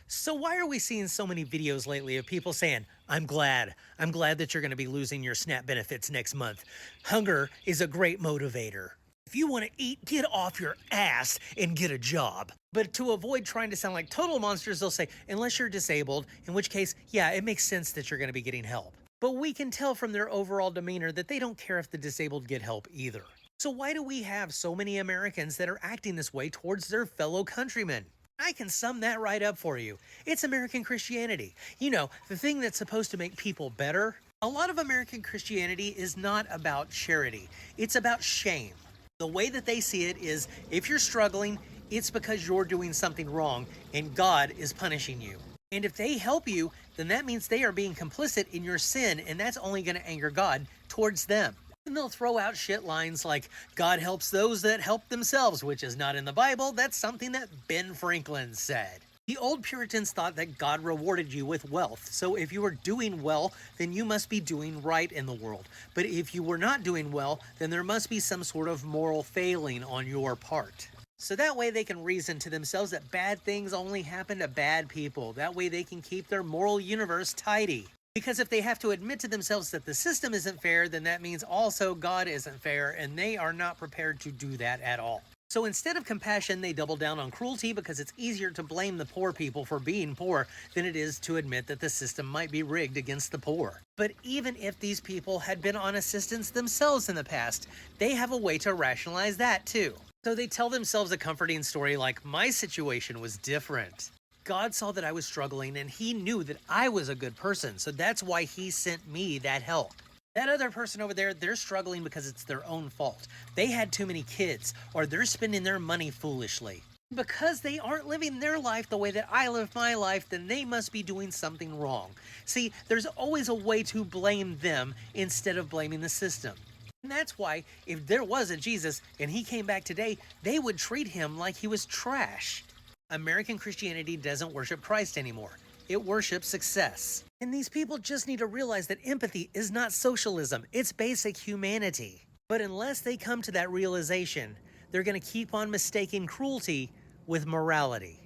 So why are we seeing so many videos lately of people saying, I'm glad. I'm glad that you're going to be losing your SNAP benefits next month. Hunger is a great motivator. If you want to eat, get off your ass and get a job. But to avoid trying to sound like total monsters, they'll say, unless you're disabled, in which case, yeah, it makes sense that you're going to be getting help. But we can tell from their overall demeanor that they don't care if the disabled get help either. So why do we have so many Americans that are acting this way towards their fellow countrymen? I can sum that right up for you. It's American Christianity. You know, the thing that's supposed to make people better. A lot of American Christianity is not about charity, it's about shame. The way that they see it is if you're struggling, it's because you're doing something wrong and God is punishing you. And if they help you, then that means they are being complicit in your sin, and that's only going to anger God towards them. And they'll throw out shit lines like, God helps those that help themselves, which is not in the Bible. That's something that Ben Franklin said. The old Puritans thought that God rewarded you with wealth, so if you were doing well, then you must be doing right in the world. But if you were not doing well, then there must be some sort of moral failing on your part. So that way they can reason to themselves that bad things only happen to bad people. That way they can keep their moral universe tidy. Because if they have to admit to themselves that the system isn't fair, then that means also God isn't fair, and they are not prepared to do that at all. So instead of compassion, they double down on cruelty because it's easier to blame the poor people for being poor than it is to admit that the system might be rigged against the poor. But even if these people had been on assistance themselves in the past, they have a way to rationalize that too. So they tell themselves a comforting story like, my situation was different. God saw that I was struggling and he knew that I was a good person, so that's why he sent me that help. That other person over there, they're struggling because it's their own fault. They had too many kids, or they're spending their money foolishly. Because they aren't living their life the way that I live my life, then they must be doing something wrong. See, there's always a way to blame them instead of blaming the system. And that's why, if there was a Jesus and he came back today, they would treat him like he was trash. American Christianity doesn't worship Christ anymore. It worships success. And these people just need to realize that empathy is not socialism, it's basic humanity. But unless they come to that realization, they're going to keep on mistaking cruelty with morality.